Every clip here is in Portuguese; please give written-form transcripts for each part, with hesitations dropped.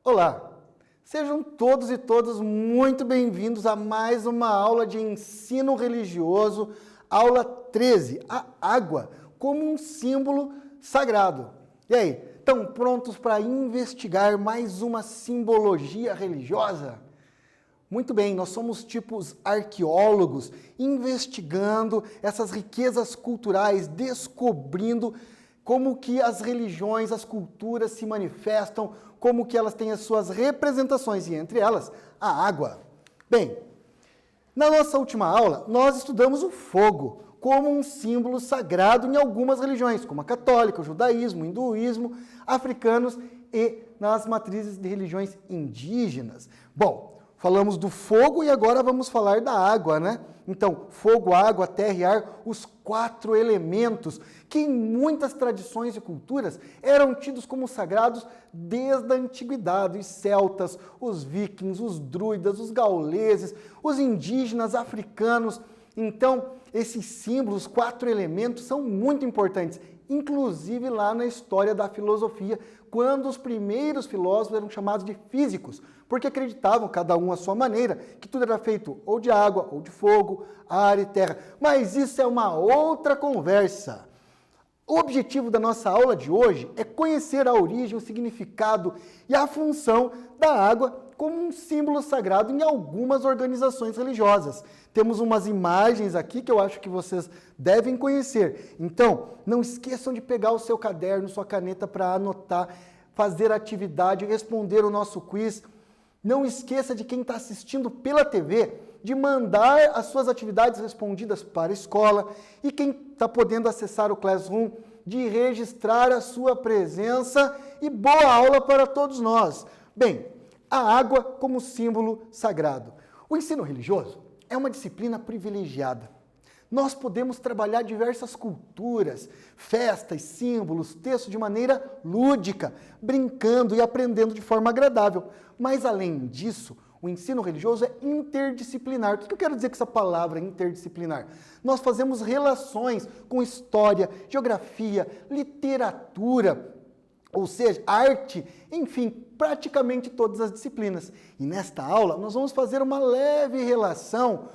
Olá, sejam todos e todas muito bem-vindos a mais uma aula de ensino religioso, aula 13, a água como um símbolo sagrado. E aí, estão prontos para investigar mais uma simbologia religiosa? Muito bem, nós somos tipos arqueólogos, investigando essas riquezas culturais, descobrindo como que as religiões, as culturas se manifestam, como que elas têm as suas representações, e entre elas, a água. Bem, na nossa última aula, nós estudamos o fogo como um símbolo sagrado em algumas religiões, como a católica, o judaísmo, o hinduísmo, africanos e nas matrizes de religiões indígenas. Bom, falamos do fogo e agora vamos falar da água, né? Então, fogo, água, terra e ar, os 4 elementos que em muitas tradições e culturas eram tidos como sagrados desde a antiguidade. Os celtas, os vikings, os druidas, os gauleses, os indígenas, africanos. Então, esses símbolos, os 4 elementos, são muito importantes, inclusive lá na história da filosofia, quando os primeiros filósofos eram chamados de físicos, porque acreditavam, cada um à sua maneira, que tudo era feito ou de água, ou de fogo, ar e terra. Mas isso é uma outra conversa. O objetivo da nossa aula de hoje é conhecer a origem, o significado e a função da água como um símbolo sagrado em algumas organizações religiosas. Temos umas imagens aqui que eu acho que vocês devem conhecer. Então, não esqueçam de pegar o seu caderno, sua caneta para anotar, fazer a atividade, responder o nosso quiz. Não esqueça de quem está assistindo pela TV, de mandar as suas atividades respondidas para a escola, e quem está podendo acessar o Classroom, de registrar a sua presença, e boa aula para todos nós. Bem, a água como símbolo sagrado. O ensino religioso é uma disciplina privilegiada. Nós podemos trabalhar diversas culturas, festas, símbolos, textos de maneira lúdica, brincando e aprendendo de forma agradável. Mas, além disso, o ensino religioso é interdisciplinar. O que eu quero dizer com essa palavra interdisciplinar? Nós fazemos relações com história, geografia, literatura, ou seja, arte, enfim, praticamente todas as disciplinas. E nesta aula nós vamos fazer uma leve relação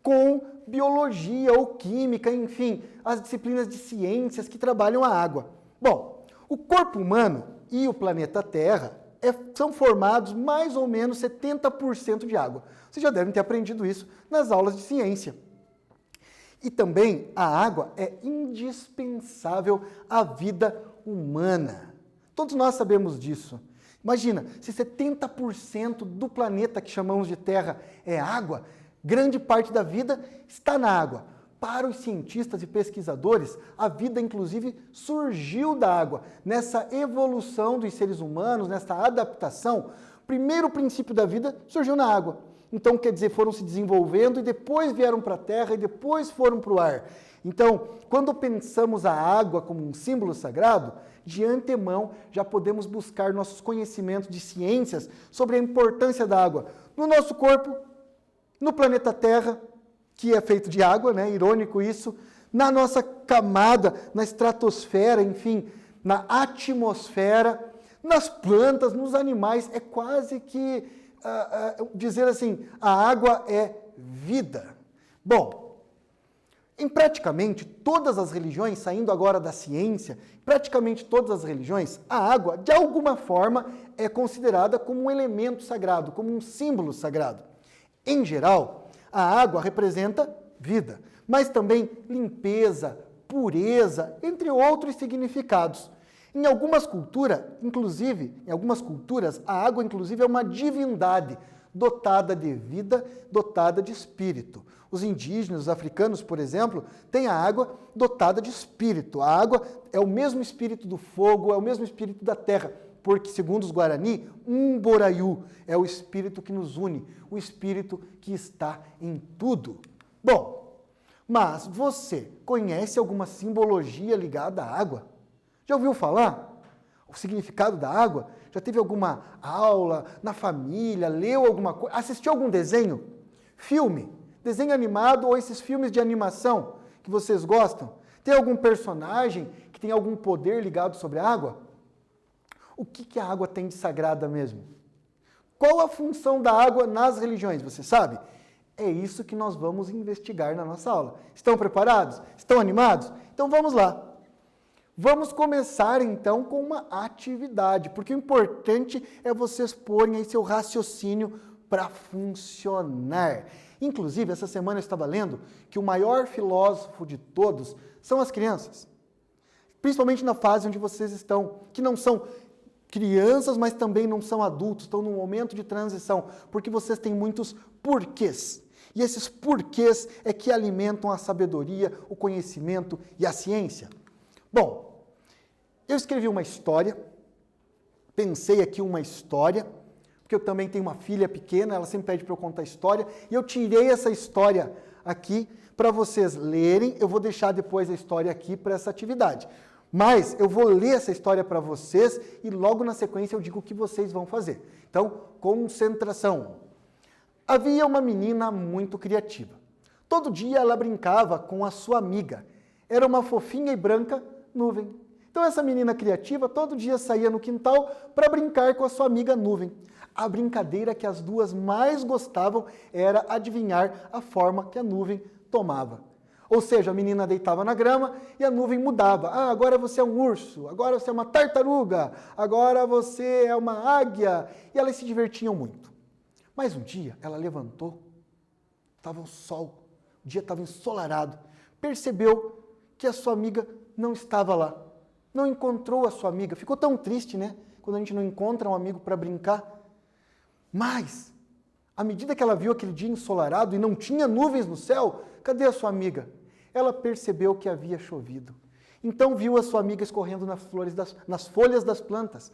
com biologia ou química, enfim, as disciplinas de ciências que trabalham a água. Bom, o corpo humano e o planeta Terra são formados mais ou menos 70% de água. Vocês já devem ter aprendido isso nas aulas de ciência. E também a água é indispensável à vida humana. Todos nós sabemos disso. Imagina, se 70% do planeta que chamamos de Terra é água, grande parte da vida está na água. Para os cientistas e pesquisadores, a vida inclusive surgiu da água. Nessa evolução dos seres humanos, nessa adaptação, o primeiro princípio da vida surgiu na água. Então, quer dizer, foram se desenvolvendo e depois vieram para a terra e depois foram para o ar. Então, quando pensamos a água como um símbolo sagrado, de antemão já podemos buscar nossos conhecimentos de ciências sobre a importância da água no nosso corpo, no planeta Terra, que é feito de água, né? Irônico isso, na nossa camada, na estratosfera, enfim, na atmosfera, nas plantas, nos animais. É quase que dizer assim, a água é vida. Bom, em praticamente todas as religiões, saindo agora da ciência, praticamente todas as religiões, a água, de alguma forma, é considerada como um elemento sagrado, como um símbolo sagrado. Em geral, a água representa vida, mas também limpeza, pureza, entre outros significados. Em algumas culturas, a água inclusive é uma divindade dotada de vida, dotada de espírito. Os indígenas, os africanos, por exemplo, têm a água dotada de espírito. A água é o mesmo espírito do fogo, é o mesmo espírito da terra, porque, segundo os Guarani, Umboraiu é o espírito que nos une, o espírito que está em tudo. Bom, mas você conhece alguma simbologia ligada à água? Já ouviu falar? O significado da água? Já teve alguma aula na família? Leu alguma coisa? Assistiu algum desenho? Filme? Desenho animado ou esses filmes de animação que vocês gostam? Tem algum personagem que tem algum poder ligado sobre a água? O que a água tem de sagrada mesmo? Qual a função da água nas religiões, você sabe? É isso que nós vamos investigar na nossa aula. Estão preparados? Estão animados? Então vamos lá. Vamos começar então com uma atividade, porque o importante é vocês porem aí seu raciocínio para funcionar. Inclusive, essa semana eu estava lendo que o maior filósofo de todos são as crianças. Principalmente na fase onde vocês estão, que não são crianças, mas também não são adultos, estão num momento de transição, porque vocês têm muitos porquês. E esses porquês é que alimentam a sabedoria, o conhecimento e a ciência. Bom, eu escrevi uma história, pensei aqui uma história, porque eu também tenho uma filha pequena, ela sempre pede para eu contar história, e eu tirei essa história aqui para vocês lerem. Eu vou deixar depois a história aqui para essa atividade. Mas eu vou ler essa história para vocês e logo na sequência eu digo o que vocês vão fazer. Então, concentração. Havia uma menina muito criativa. Todo dia ela brincava com a sua amiga. Era uma fofinha e branca nuvem. Então essa menina criativa todo dia saía no quintal para brincar com a sua amiga nuvem. A brincadeira que as duas mais gostavam era adivinhar a forma que a nuvem tomava. Ou seja, a menina deitava na grama e a nuvem mudava. Ah, agora você é um urso, agora você é uma tartaruga, agora você é uma águia. E elas se divertiam muito. Mas um dia ela levantou, estava o sol, o dia estava ensolarado, percebeu que a sua amiga não estava lá. Não encontrou a sua amiga. Ficou tão triste, né? Quando a gente não encontra um amigo para brincar. Mas, à medida que ela viu aquele dia ensolarado e não tinha nuvens no céu, cadê a sua amiga? Ela percebeu que havia chovido. Então viu a sua amiga escorrendo nas folhas das plantas,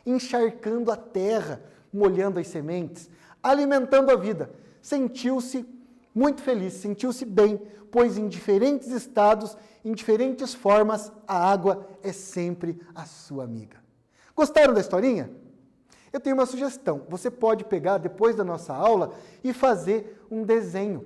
encharcando a terra, molhando as sementes, alimentando a vida. Sentiu-se muito feliz, sentiu-se bem, pois em diferentes estados, em diferentes formas, a água é sempre a sua amiga. Gostaram da historinha? Eu tenho uma sugestão. Você pode pegar, depois da nossa aula, e fazer um desenho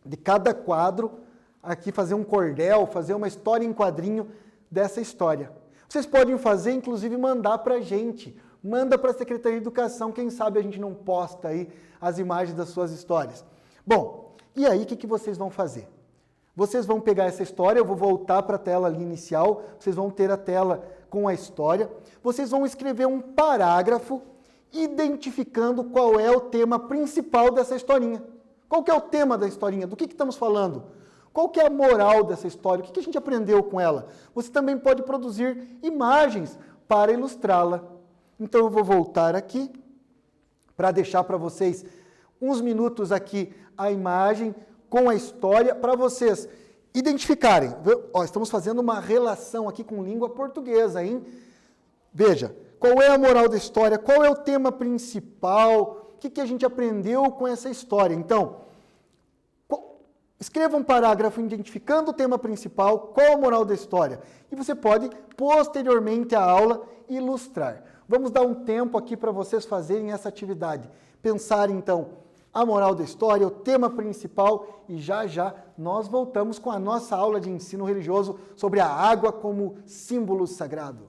de cada quadro, aqui fazer um cordel, fazer uma história em quadrinho dessa história. Vocês podem fazer, inclusive, mandar para a gente. Manda para a Secretaria de Educação, quem sabe a gente não posta aí as imagens das suas histórias. Bom, e aí o que vocês vão fazer? Vocês vão pegar essa história, eu vou voltar para a tela ali inicial, vocês vão ter a tela com a história. Vocês vão escrever um parágrafo identificando qual é o tema principal dessa historinha. Qual que é o tema da historinha? Do que estamos falando? Qual que é a moral dessa história? O que a gente aprendeu com ela? Você também pode produzir imagens para ilustrá-la. Então eu vou voltar aqui para deixar para vocês uns minutos aqui a imagem com a história para vocês identificarem. Ó, estamos fazendo uma relação aqui com língua portuguesa, hein? Veja, qual é a moral da história? Qual é o tema principal? O que a gente aprendeu com essa história? Então, escreva um parágrafo identificando o tema principal, qual a moral da história. E você pode, posteriormente à aula, ilustrar. Vamos dar um tempo aqui para vocês fazerem essa atividade. Pensar, então, a moral da história, o tema principal, e já já nós voltamos com a nossa aula de ensino religioso sobre a água como símbolo sagrado.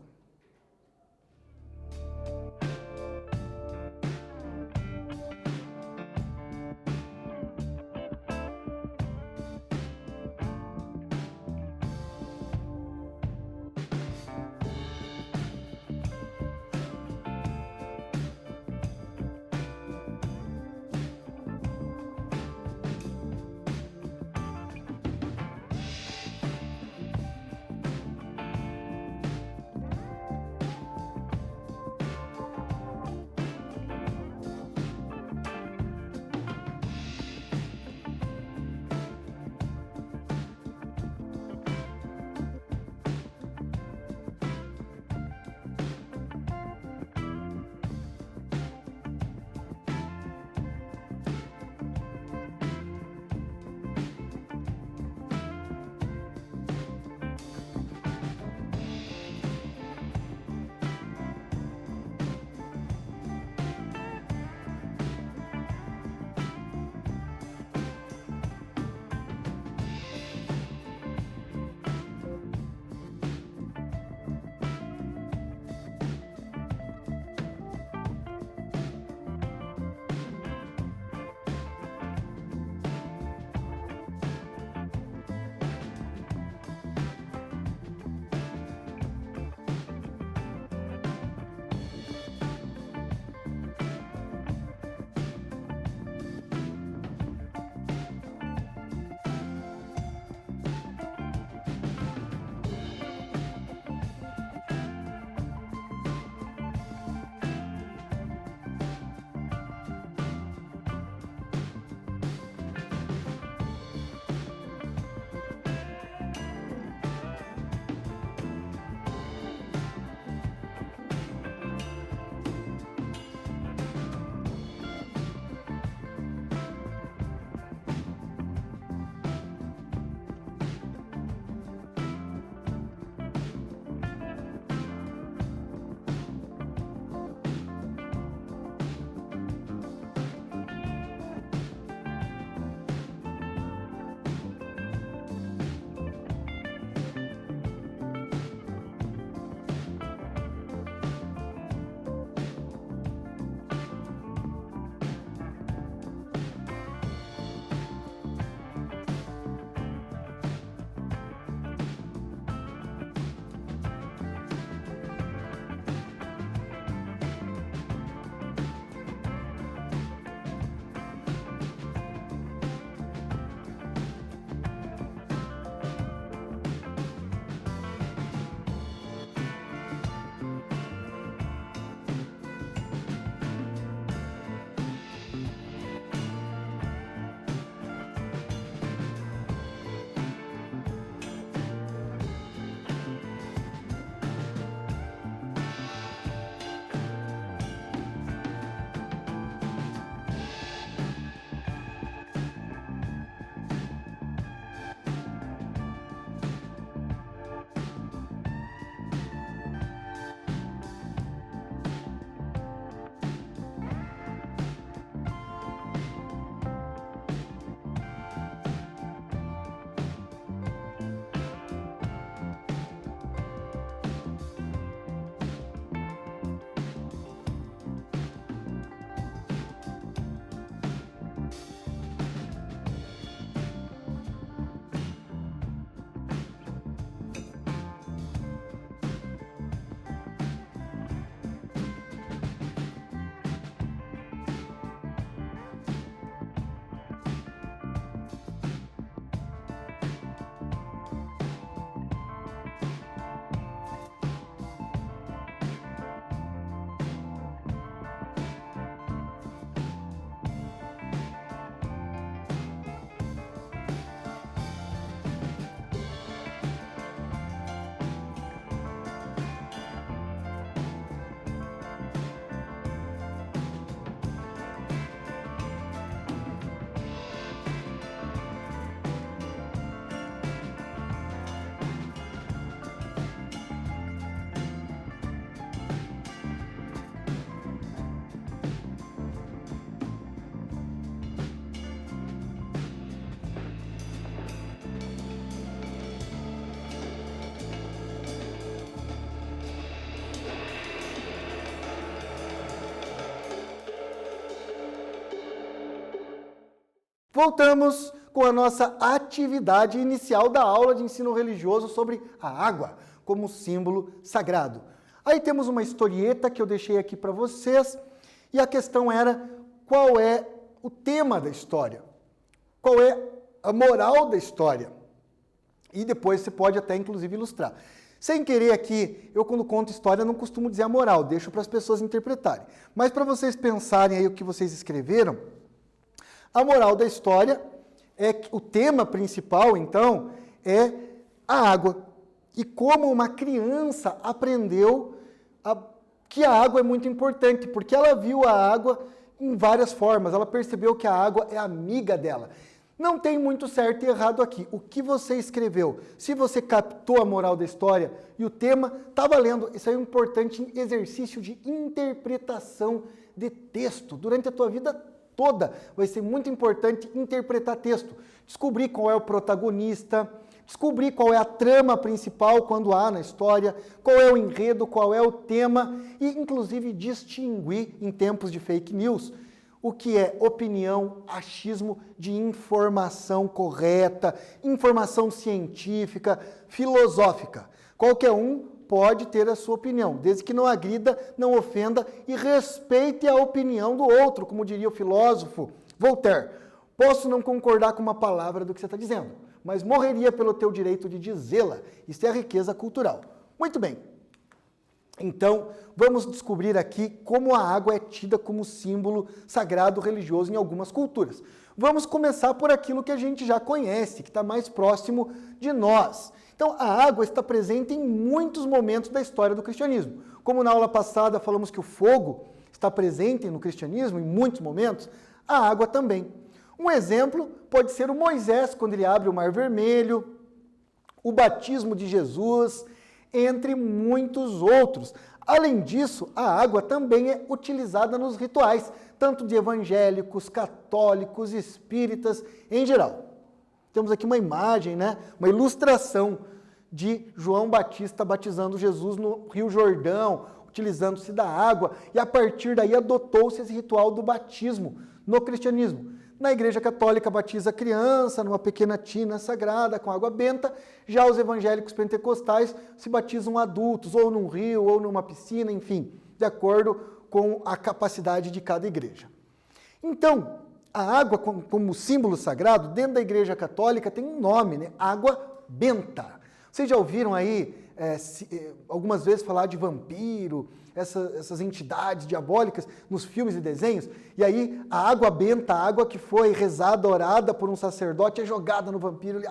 Voltamos com a nossa atividade inicial da aula de ensino religioso sobre a água como símbolo sagrado. Aí temos uma historieta que eu deixei aqui para vocês e a questão era qual é o tema da história, qual é a moral da história. E depois você pode até inclusive ilustrar. Sem querer aqui, eu quando conto história não costumo dizer a moral, deixo para as pessoas interpretarem. Mas para vocês pensarem aí o que vocês escreveram, a moral da história é que o tema principal, então, é a água. E como uma criança aprendeu que a água é muito importante, porque ela viu a água em várias formas, ela percebeu que a água é amiga dela. Não tem muito certo e errado aqui. O que você escreveu, se você captou a moral da história e o tema, está valendo. Isso é um importante exercício de interpretação de texto. Durante a tua vida toda vai ser muito importante interpretar texto. Descobrir qual é o protagonista, descobrir qual é a trama principal quando há na história, qual é o enredo, qual é o tema e, inclusive, distinguir em tempos de fake news o que é opinião, achismo de informação correta, informação científica, filosófica. Qualquer um pode ter a sua opinião, desde que não agrida, não ofenda e respeite a opinião do outro, como diria o filósofo Voltaire. Posso não concordar com uma palavra do que você está dizendo, mas morreria pelo teu direito de dizê-la. Isso é a riqueza cultural. Muito bem. Então, vamos descobrir aqui como a água é tida como símbolo sagrado religioso em algumas culturas. Vamos começar por aquilo que a gente já conhece, que está mais próximo de nós. Então, a água está presente em muitos momentos da história do cristianismo. Como na aula passada falamos que o fogo está presente no cristianismo em muitos momentos, a água também. Um exemplo pode ser o Moisés, quando ele abre o Mar Vermelho, o batismo de Jesus, entre muitos outros. Além disso, a água também é utilizada nos rituais, tanto de evangélicos, católicos, espíritas, em geral. Temos aqui uma imagem, uma ilustração de João Batista batizando Jesus no Rio Jordão, utilizando-se da água, e a partir daí adotou-se esse ritual do batismo no cristianismo. Na Igreja Católica batiza a criança numa pequena tina sagrada com água benta, já os evangélicos pentecostais se batizam adultos, ou num rio, ou numa piscina, enfim, de acordo com a capacidade de cada igreja. Então, a água como símbolo sagrado, dentro da Igreja Católica tem um nome, água benta. Vocês já ouviram aí algumas vezes falar de vampiro, essas entidades diabólicas nos filmes e desenhos? E aí a água benta, a água que foi rezada, orada por um sacerdote, é jogada no vampiro, ele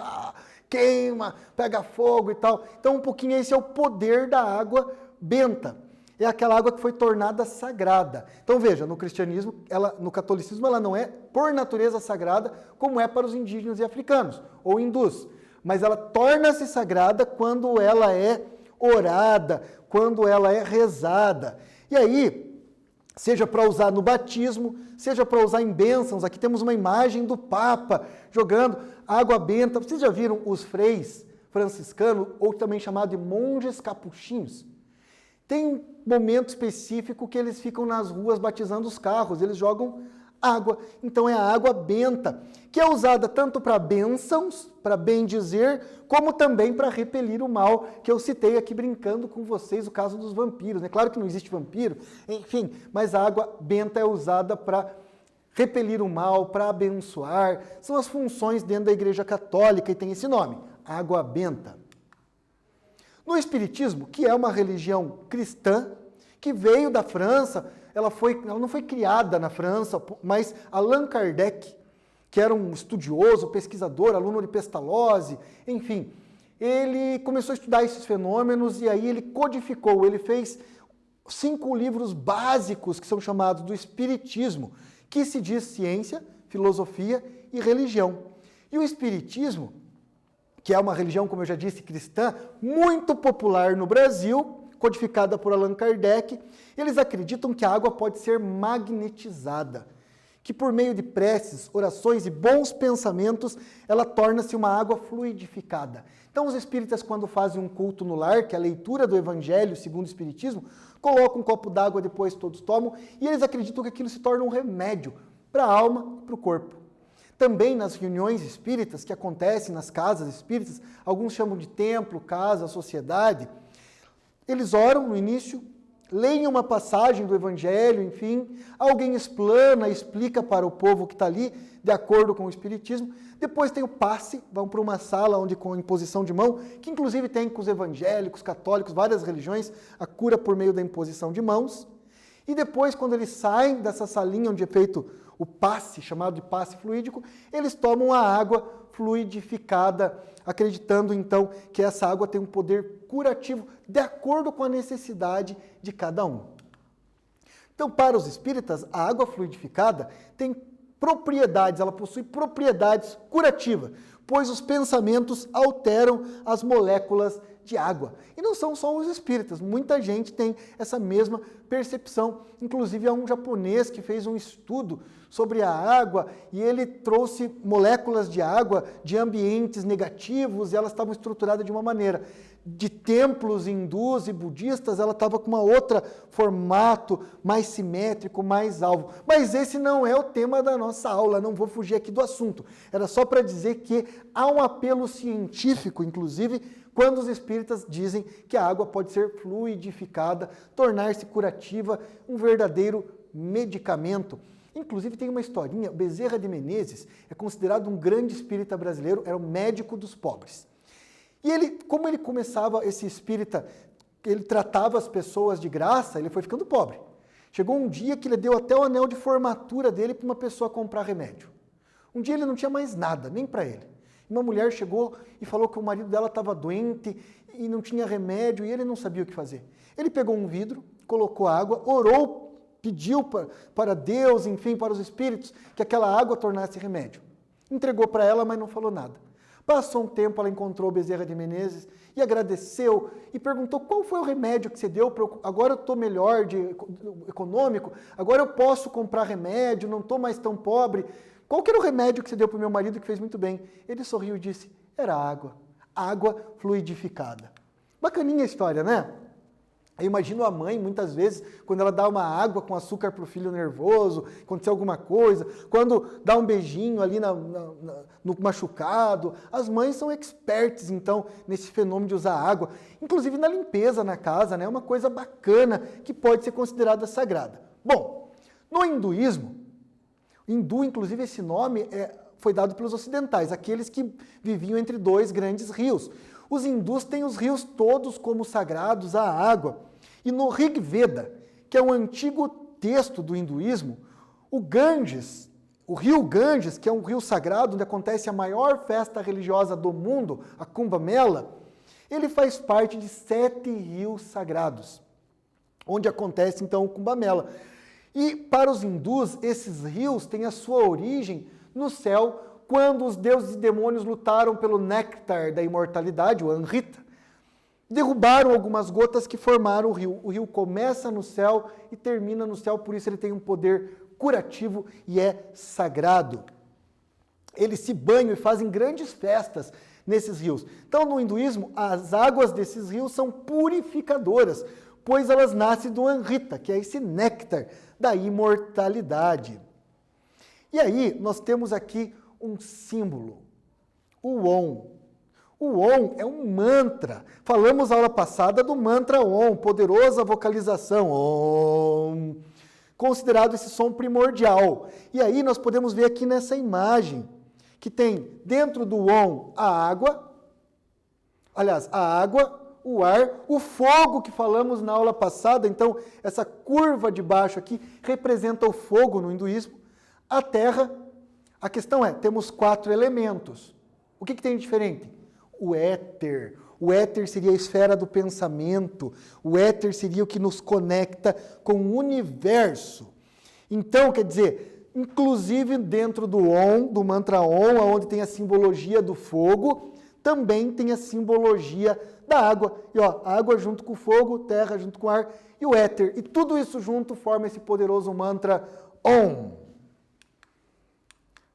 queima, pega fogo e tal. Então um pouquinho esse é o poder da água benta. É aquela água que foi tornada sagrada. Então veja, no cristianismo, no catolicismo, ela não é por natureza sagrada como é para os indígenas e africanos, ou hindus. Mas ela torna-se sagrada quando ela é orada, quando ela é rezada. E aí, seja para usar no batismo, seja para usar em bênçãos, aqui temos uma imagem do Papa jogando água benta. Vocês já viram os freis franciscanos, ou também chamado de monges capuchinhos? Tem um momento específico que eles ficam nas ruas batizando os carros, eles jogam água. Então é a água benta, que é usada tanto para bênçãos, para bem dizer, como também para repelir o mal, que eu citei aqui brincando com vocês, o caso dos vampiros. Claro que não existe vampiro, enfim, mas a água benta é usada para repelir o mal, para abençoar. São as funções dentro da Igreja Católica e tem esse nome, água benta. No Espiritismo, que é uma religião cristã, que veio da França, ela não foi criada na França, mas Allan Kardec, que era um estudioso, pesquisador, aluno de Pestalozzi, enfim, ele começou a estudar esses fenômenos e aí ele codificou, ele fez 5 livros básicos que são chamados do Espiritismo, que se diz ciência, filosofia e religião. E o Espiritismo, que é uma religião, como eu já disse, cristã, muito popular no Brasil, codificada por Allan Kardec, eles acreditam que a água pode ser magnetizada, que por meio de preces, orações e bons pensamentos, ela torna-se uma água fluidificada. Então os espíritas, quando fazem um culto no lar, que é a leitura do Evangelho segundo o Espiritismo, colocam um copo d'água, depois todos tomam, e eles acreditam que aquilo se torna um remédio para a alma e para o corpo. Também nas reuniões espíritas que acontecem nas casas espíritas, alguns chamam de templo, casa, sociedade, eles oram no início, leem uma passagem do Evangelho, enfim, alguém explica para o povo que está ali, de acordo com o Espiritismo. Depois tem o passe, vão para uma sala onde com imposição de mão, que inclusive tem com os evangélicos, católicos, várias religiões, a cura por meio da imposição de mãos. E depois, quando eles saem dessa salinha onde é feito o passe, chamado de passe fluídico, eles tomam a água fluidificada, acreditando então que essa água tem um poder curativo, de acordo com a necessidade de cada um. Então, para os espíritas, a água fluidificada tem propriedades, ela possui propriedades curativas, pois os pensamentos alteram as moléculas de água. E não são só os espíritas, muita gente tem essa mesma percepção. Inclusive, há um japonês que fez um estudo sobre a água e ele trouxe moléculas de água de ambientes negativos e elas estavam estruturadas de uma maneira. De templos hindus e budistas, ela estava com uma outra formato, mais simétrico, mais alvo. Mas esse não é o tema da nossa aula, não vou fugir aqui do assunto. Era só para dizer que há um apelo científico, inclusive, quando os espíritas dizem que a água pode ser fluidificada, tornar-se curativa, um verdadeiro medicamento. Inclusive tem uma historinha, Bezerra de Menezes é considerado um grande espírita brasileiro, era o médico dos pobres. E ele, como ele começava, esse espírita, ele tratava as pessoas de graça, ele foi ficando pobre. Chegou um dia que ele deu até o anel de formatura dele para uma pessoa comprar remédio. Um dia ele não tinha mais nada, nem para ele. Uma mulher chegou e falou que o marido dela estava doente e não tinha remédio e ele não sabia o que fazer. Ele pegou um vidro, colocou água, orou, pediu para Deus, enfim, para os espíritos, que aquela água tornasse remédio. Entregou para ela, mas não falou nada. Passou um tempo, ela encontrou Bezerra de Menezes e agradeceu e perguntou qual foi o remédio que você deu, agora eu estou melhor econômico, agora eu posso comprar remédio, não estou mais tão pobre. Qual que era o remédio que você deu para o meu marido que fez muito bem? Ele sorriu e disse, era água fluidificada. Bacaninha a história, né? Eu imagino a mãe, muitas vezes, quando ela dá uma água com açúcar para o filho nervoso, aconteceu alguma coisa, quando dá um beijinho ali no machucado. As mães são expertas, então, nesse fenômeno de usar água, inclusive na limpeza na casa, né? Uma coisa bacana que pode ser considerada sagrada. Bom, no hinduísmo, hindu, inclusive, esse nome foi dado pelos ocidentais, aqueles que viviam entre dois grandes rios. Os hindus têm os rios todos como sagrados à água. E no Rig Veda, que é um antigo texto do hinduísmo, o Ganges, o rio Ganges, que é um rio sagrado onde acontece a maior festa religiosa do mundo, a Kumbh Mela, ele faz parte de 7 rios sagrados, onde acontece então o Kumbh Mela. E para os hindus, esses rios têm a sua origem no céu, quando os deuses e demônios lutaram pelo néctar da imortalidade, o Amrita, derrubaram algumas gotas que formaram o rio. O rio começa no céu e termina no céu, por isso ele tem um poder curativo e é sagrado. Eles se banham e fazem grandes festas nesses rios. Então, no hinduísmo, as águas desses rios são purificadoras, pois elas nascem do Amrita, que é esse néctar da imortalidade. E aí, nós temos aqui um símbolo, o Om. O Om é um mantra. Falamos na aula passada do mantra Om, poderosa vocalização. Om, considerado esse som primordial. E aí nós podemos ver aqui nessa imagem, que tem dentro do Om a água, o ar, o fogo que falamos na aula passada. Então, essa curva de baixo aqui representa o fogo no hinduísmo. A terra, a questão é, temos 4 elementos. O que tem de diferente? O éter. O éter seria a esfera do pensamento. O éter seria o que nos conecta com o universo. Então, quer dizer, inclusive dentro do Om, do mantra Om, onde tem a simbologia do fogo, também tem a simbologia da água. E ó, água junto com o fogo, terra junto com o ar e o éter. E tudo isso junto forma esse poderoso mantra Om.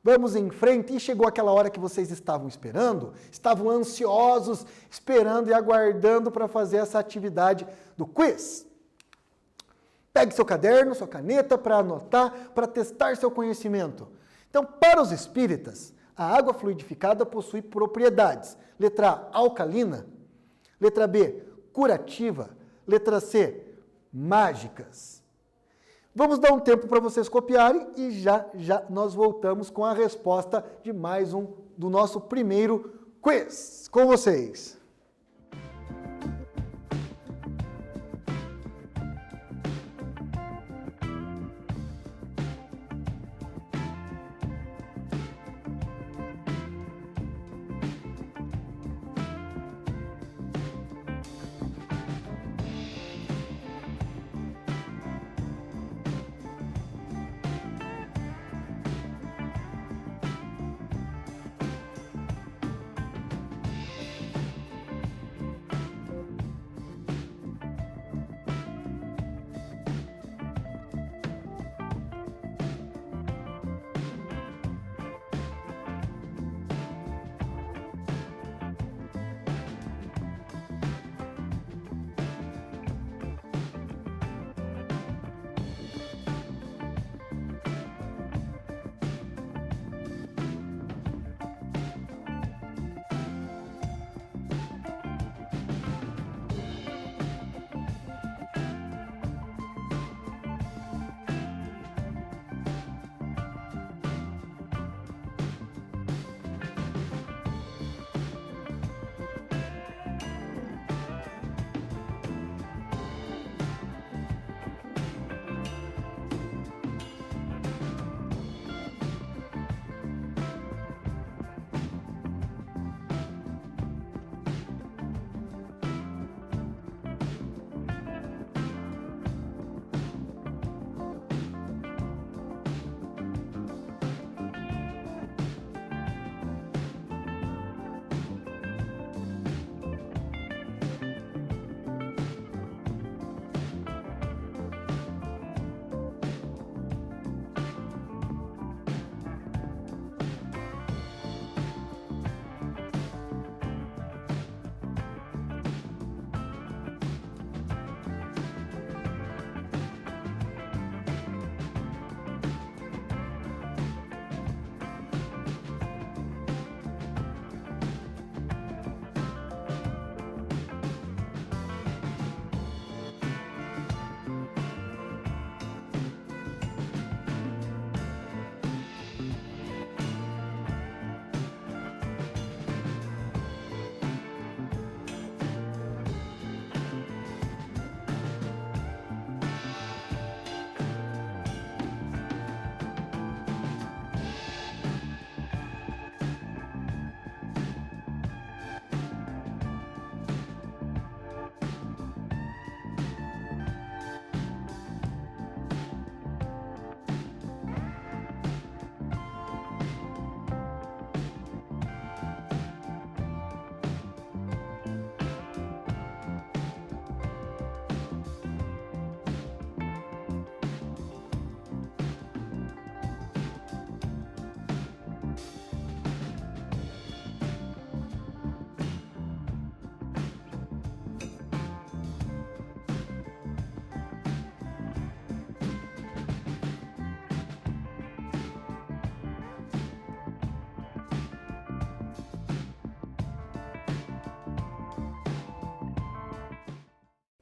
Vamos em frente, e chegou aquela hora que vocês estavam esperando, estavam ansiosos, esperando e aguardando para fazer essa atividade do quiz. Pegue seu caderno, sua caneta para anotar, para testar seu conhecimento. Então, para os espíritas, a água fluidificada possui propriedades. Letra A, alcalina. Letra B, curativa. Letra C, mágicas. Vamos dar um tempo para vocês copiarem e já nós voltamos com a resposta de mais um do nosso primeiro quiz. Com vocês.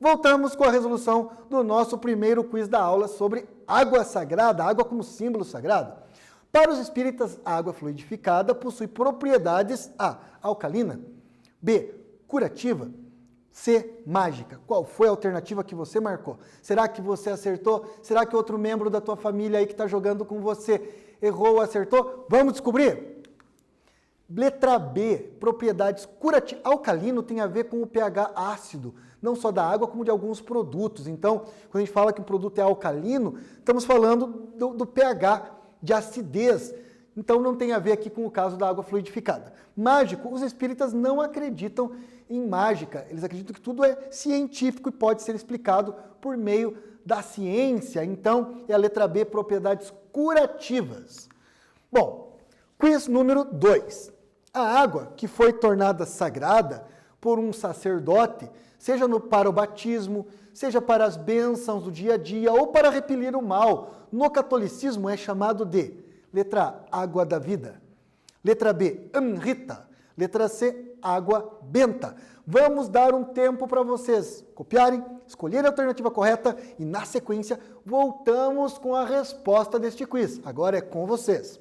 Voltamos com a resolução do nosso primeiro quiz da aula sobre água sagrada, água como símbolo sagrado. Para os espíritas, a água fluidificada possui propriedades A, alcalina, B, curativa, C, mágica. Qual foi a alternativa que você marcou? Será que você acertou? Será que outro membro da tua família aí que está jogando com você errou ou acertou? Vamos descobrir! Letra B, propriedades curativas. Alcalino tem a ver com o pH ácido, não só da água, como de alguns produtos. Então, quando a gente fala que um produto é alcalino, estamos falando do pH, de acidez. Então, não tem a ver aqui com o caso da água fluidificada. Mágico, os espíritas não acreditam em mágica. Eles acreditam que tudo é científico e pode ser explicado por meio da ciência. Então, é a letra B, propriedades curativas. Bom, quiz número 2. A água que foi tornada sagrada por um sacerdote, seja para o batismo, seja para as bênçãos do dia a dia ou para repelir o mal, no catolicismo é chamado de Letra A, água da vida. Letra B, Amrita. Letra C, água benta. Vamos dar um tempo para vocês copiarem, escolherem a alternativa correta e, na sequência, voltamos com a resposta deste quiz. Agora é com vocês.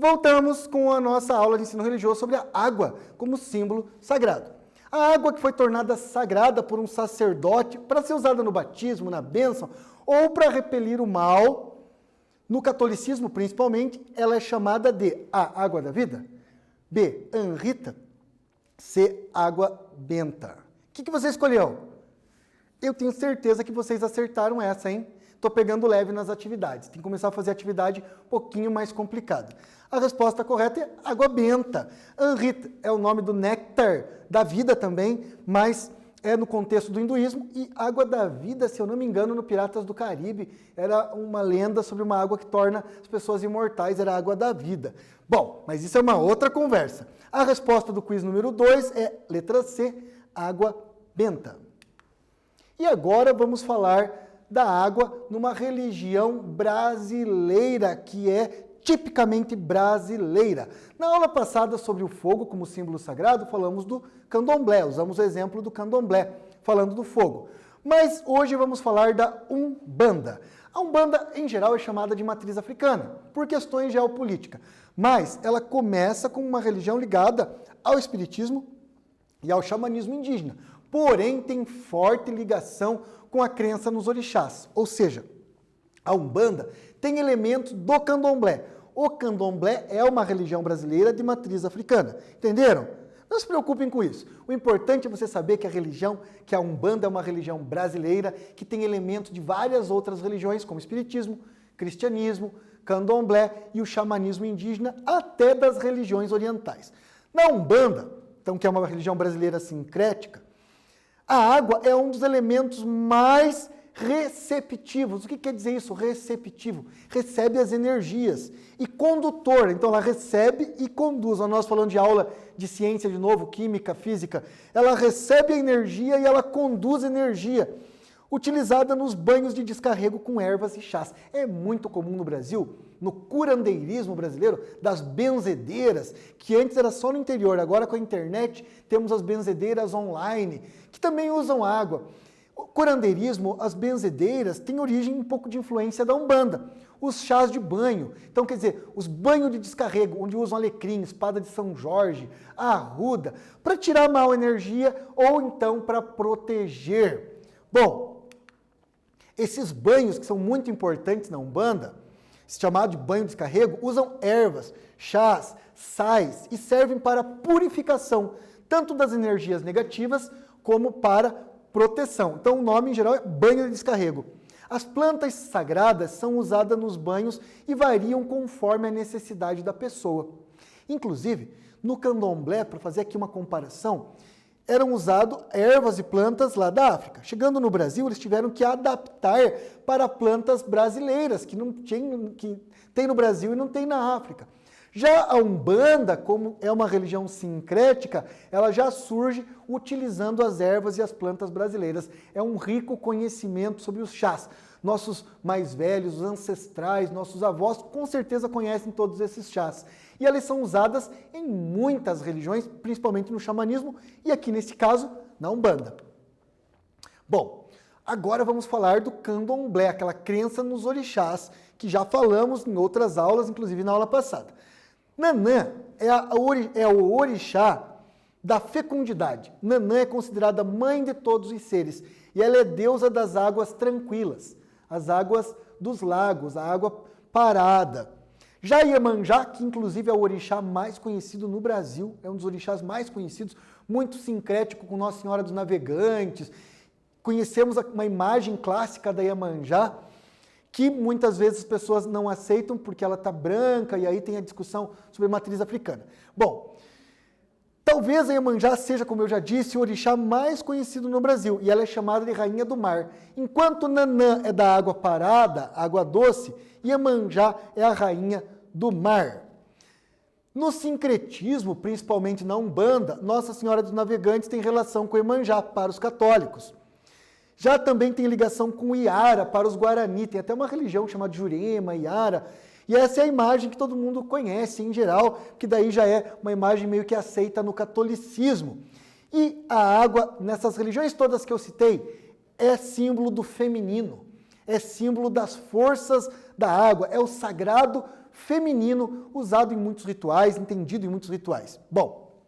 Voltamos com a nossa aula de ensino religioso sobre a água como símbolo sagrado. A água que foi tornada sagrada por um sacerdote para ser usada no batismo, na bênção, ou para repelir o mal, no catolicismo principalmente, ela é chamada de A, água da vida, B, Amrita, C, água benta. O que você escolheu? Eu tenho certeza que vocês acertaram essa, hein? Estou pegando leve nas atividades. Tem que começar a fazer atividade um pouquinho mais complicada. A resposta correta é água benta. Amrita é o nome do néctar da vida também, mas é no contexto do hinduísmo. E água da vida, se eu não me engano, no Piratas do Caribe, era uma lenda sobre uma água que torna as pessoas imortais, era a água da vida. Bom, mas isso é uma outra conversa. A resposta do quiz número 2 é letra C, água benta. E agora vamos falar da água numa religião brasileira, que é tipicamente brasileira. Na aula passada sobre o fogo como símbolo sagrado, falamos do candomblé, usamos o exemplo do candomblé, falando do fogo. Mas hoje vamos falar da Umbanda. A Umbanda, em geral, é chamada de matriz africana, por questões geopolíticas, mas ela começa como uma religião ligada ao espiritismo e ao xamanismo indígena, porém tem forte ligação com a crença nos orixás, ou seja, a Umbanda tem elementos do candomblé. O candomblé é uma religião brasileira de matriz africana, entenderam? Não se preocupem com isso. O importante é você saber que a Umbanda é uma religião brasileira que tem elementos de várias outras religiões, como espiritismo, cristianismo, candomblé e o xamanismo indígena, até das religiões orientais. Na Umbanda, então, que é uma religião brasileira sincrética, a água é um dos elementos mais receptivos. O que quer dizer isso? Receptivo. Recebe as energias. E condutor, então ela recebe e conduz. Nós falando de aula de ciência de novo, química, física, ela recebe a energia e ela conduz a energia, utilizada nos banhos de descarrego com ervas e chás. É muito comum no Brasil, no curandeirismo brasileiro, das benzedeiras, que antes era só no interior, agora com a internet temos as benzedeiras online, que também usam água. O curandeirismo, as benzedeiras, têm origem um pouco de influência da Umbanda. Os chás de banho, então quer dizer, os banhos de descarrego, onde usam alecrim, espada de São Jorge, a arruda, para tirar a má energia ou então para proteger. Bom, esses banhos que são muito importantes na Umbanda, chamado de banho de descarrego, usam ervas, chás, sais e servem para purificação, tanto das energias negativas como para proteção. Então o nome em geral é banho de descarrego. As plantas sagradas são usadas nos banhos e variam conforme a necessidade da pessoa. Inclusive, no candomblé, para fazer aqui uma comparação, eram usadas ervas e plantas lá da África. Chegando no Brasil, eles tiveram que adaptar para plantas brasileiras, que tem no Brasil e não tem na África. Já a Umbanda, como é uma religião sincrética, ela já surge utilizando as ervas e as plantas brasileiras. É um rico conhecimento sobre os chás. Nossos mais velhos, os ancestrais, nossos avós, com certeza conhecem todos esses chás. E elas são usadas em muitas religiões, principalmente no xamanismo e aqui nesse caso, na Umbanda. Bom, agora vamos falar do candomblé, aquela crença nos orixás, que já falamos em outras aulas, inclusive na aula passada. Nanã é o orixá da fecundidade. Nanã é considerada mãe de todos os seres e ela é deusa das águas tranquilas, as águas dos lagos, a água parada. Já Iemanjá, que inclusive é o orixá mais conhecido no Brasil, é um dos orixás mais conhecidos, muito sincrético com Nossa Senhora dos Navegantes. Conhecemos uma imagem clássica da Iemanjá, que muitas vezes as pessoas não aceitam porque ela está branca, e aí tem a discussão sobre a matriz africana. Bom, talvez a Iemanjá seja, como eu já disse, o orixá mais conhecido no Brasil, e ela é chamada de Rainha do Mar. Enquanto Nanã é da água parada, água doce, Iemanjá é a Rainha do Mar. No sincretismo, principalmente na Umbanda, Nossa Senhora dos Navegantes tem relação com Iemanjá para os católicos. Já também tem ligação com Iara para os Guarani, tem até uma religião chamada Jurema, Iara, e essa é a imagem que todo mundo conhece em geral, que daí já é uma imagem meio que aceita no catolicismo. E a água, nessas religiões todas que eu citei, é símbolo do feminino, é símbolo das forças da água, é o sagrado feminino usado em muitos rituais, entendido em muitos rituais. Bom,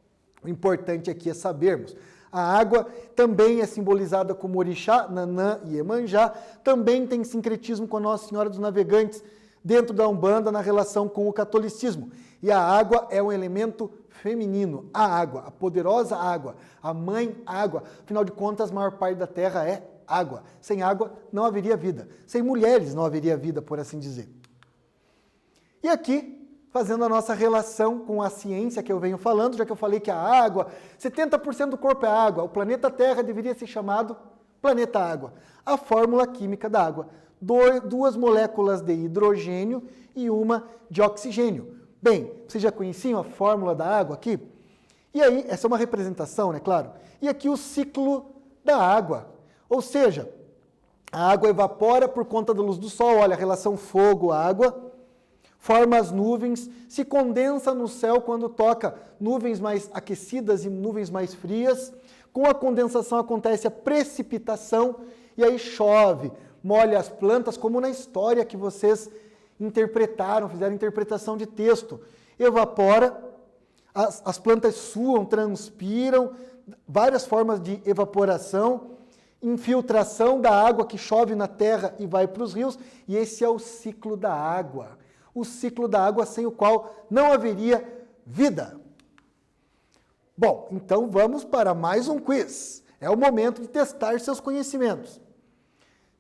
o importante aqui é sabermos. A água também é simbolizada como orixá, Nanã e Iemanjá, também tem sincretismo com a Nossa Senhora dos Navegantes dentro da Umbanda na relação com o catolicismo. E a água é um elemento feminino, a água, a poderosa água, a mãe água. Afinal de contas, a maior parte da terra é água. Sem água não haveria vida. Sem mulheres não haveria vida, por assim dizer. E aqui, fazendo a nossa relação com a ciência que eu venho falando, já que eu falei que a água, 70% do corpo é água, o planeta Terra deveria ser chamado planeta água. A fórmula química da água, duas moléculas de hidrogênio e uma de oxigênio. Bem, vocês já conheciam a fórmula da água aqui? E aí, essa é uma representação, né, claro? E aqui o ciclo da água, ou seja, a água evapora por conta da luz do sol, olha a relação fogo-água, forma as nuvens, se condensa no céu quando toca nuvens mais aquecidas e nuvens mais frias. Com a condensação acontece a precipitação e aí chove, molha as plantas, como na história que vocês interpretaram, fizeram interpretação de texto. Evapora, as plantas suam, transpiram, várias formas de evaporação, infiltração da água que chove na terra e vai para os rios, e esse é o ciclo da água. O ciclo da água sem o qual não haveria vida. Bom, então vamos para mais um quiz. É o momento de testar seus conhecimentos.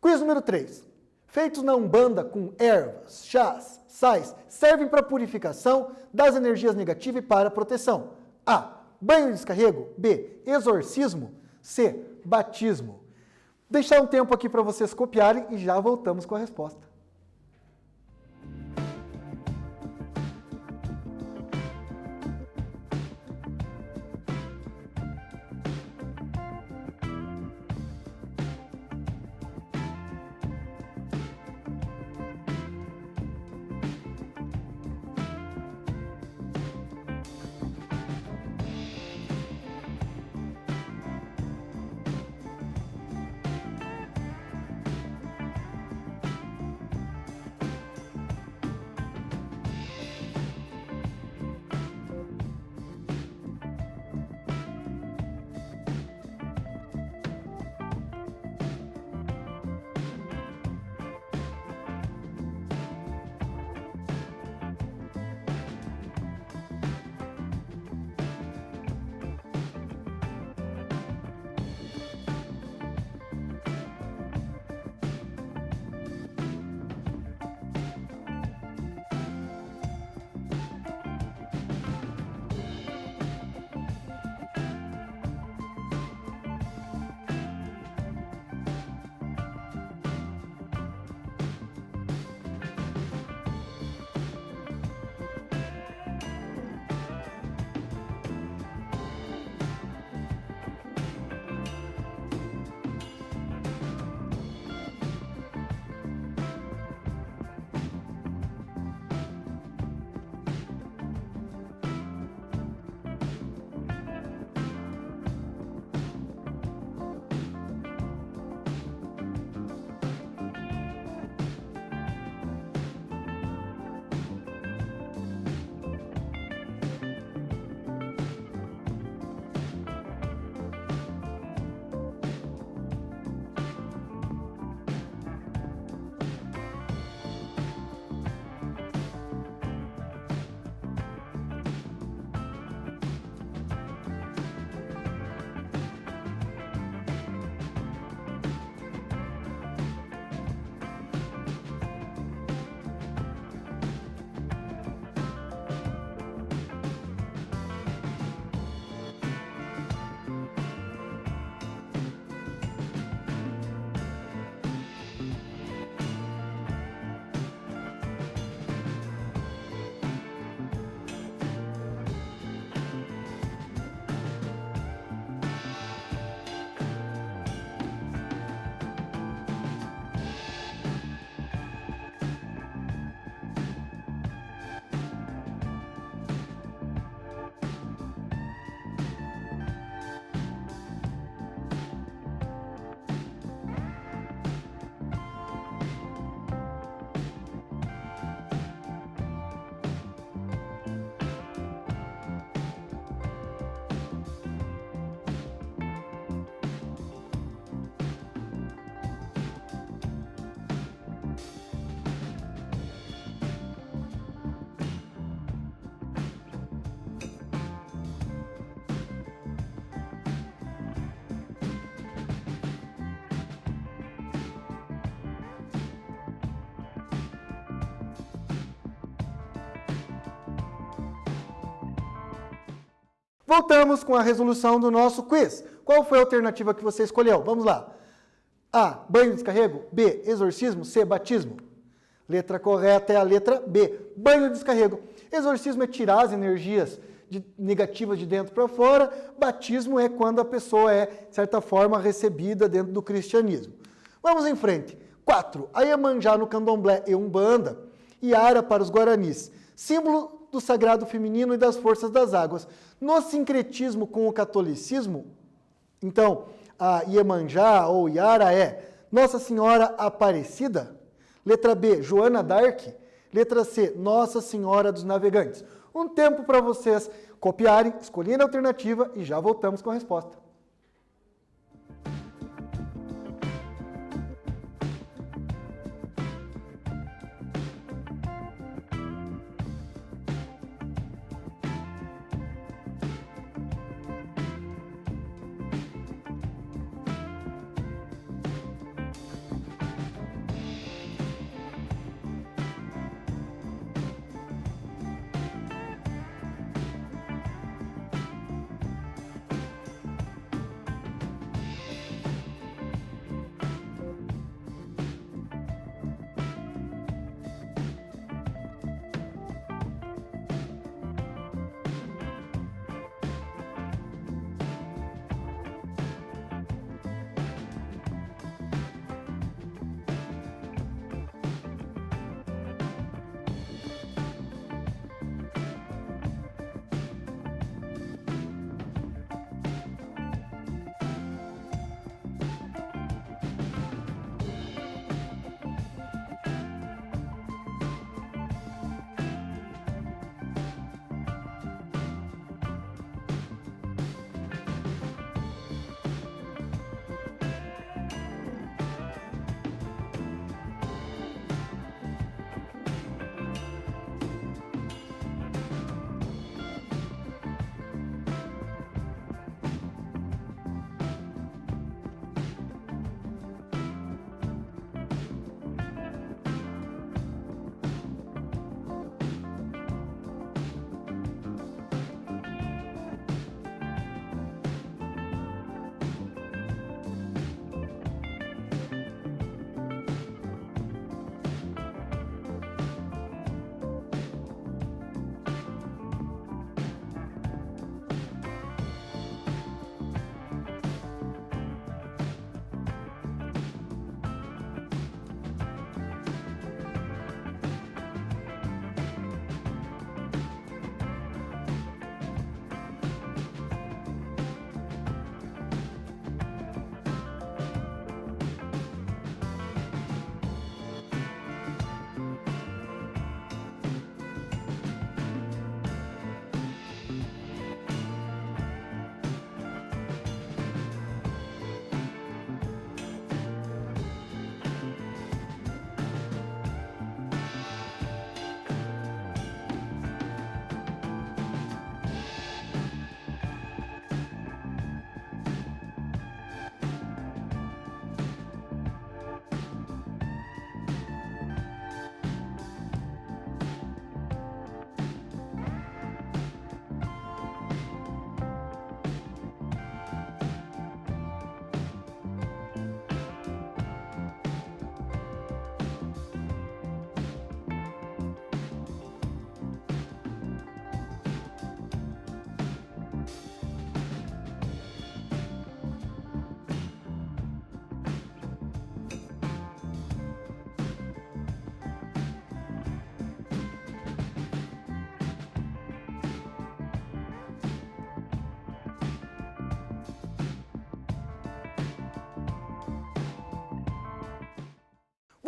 Quiz número 3. Feitos na Umbanda com ervas, chás, sais, servem para purificação das energias negativas e para proteção. A. Banho de descarrego. B. Exorcismo. C. Batismo. Deixar um tempo aqui para vocês copiarem e já voltamos com a resposta. Voltamos com a resolução do nosso quiz. Qual foi a alternativa que você escolheu? Vamos lá. A. Banho de descarrego. B. Exorcismo. C. Batismo. Letra correta é a letra B. Banho de descarrego. Exorcismo é tirar as energias negativas de dentro para fora. Batismo é quando a pessoa é, de certa forma, recebida dentro do cristianismo. Vamos em frente. 4. A Iemanjá no candomblé e umbanda. Iara para os guaranis. Símbolo do sagrado feminino e das forças das águas. No sincretismo com o catolicismo, então, a Iemanjá ou Iara é Nossa Senhora Aparecida? Letra B, Joana d'Arc? Letra C, Nossa Senhora dos Navegantes? Um tempo para vocês copiarem, escolherem a alternativa e já voltamos com a resposta.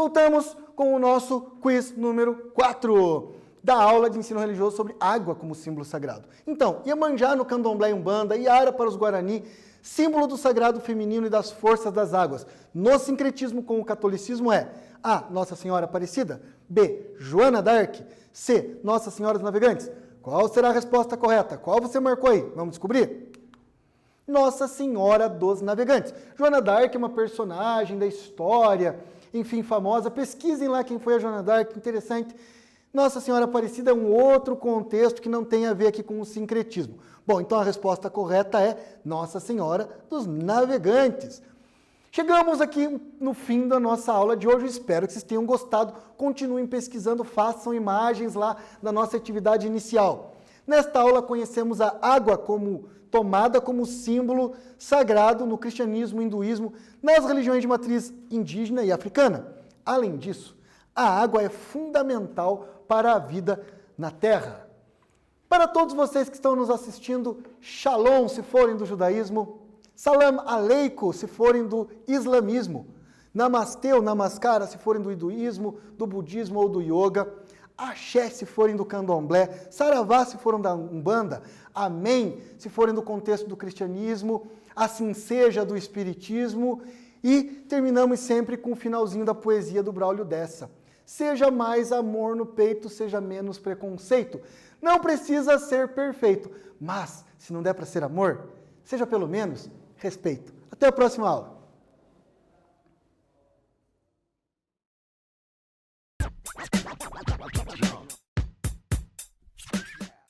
Voltamos com o nosso quiz número 4 da aula de ensino religioso sobre água como símbolo sagrado. Então, Iemanjá no Candomblé e Umbanda, Iara para os Guarani, símbolo do sagrado feminino e das forças das águas. No sincretismo com o catolicismo é A. Nossa Senhora Aparecida, B. Joana d'Arc, C. Nossa Senhora dos Navegantes. Qual será a resposta correta? Qual você marcou aí? Vamos descobrir? Nossa Senhora dos Navegantes. Joana d'Arc é uma personagem da história, enfim, famosa. Pesquisem lá quem foi a Joana d'Arc, interessante. Nossa Senhora Aparecida é um outro contexto que não tem a ver aqui com o sincretismo. Bom, então a resposta correta é Nossa Senhora dos Navegantes. Chegamos aqui no fim da nossa aula de hoje, espero que vocês tenham gostado. Continuem pesquisando, façam imagens lá da nossa atividade inicial. Nesta aula conhecemos a água como tomada como símbolo sagrado no cristianismo, hinduísmo, nas religiões de matriz indígena e africana. Além disso, a água é fundamental para a vida na Terra. Para todos vocês que estão nos assistindo, Shalom se forem do judaísmo, Salam Aleikum se forem do islamismo. Namastê ou namaskara se forem do hinduísmo, do budismo ou do yoga. Axé se forem do candomblé. Saravá se forem da umbanda. Amém se forem do contexto do cristianismo. Assim seja do espiritismo. E terminamos sempre com o finalzinho da poesia do Braulio Dessa. Seja mais amor no peito, seja menos preconceito. Não precisa ser perfeito, mas se não der para ser amor, seja pelo menos respeito. Até a próxima aula.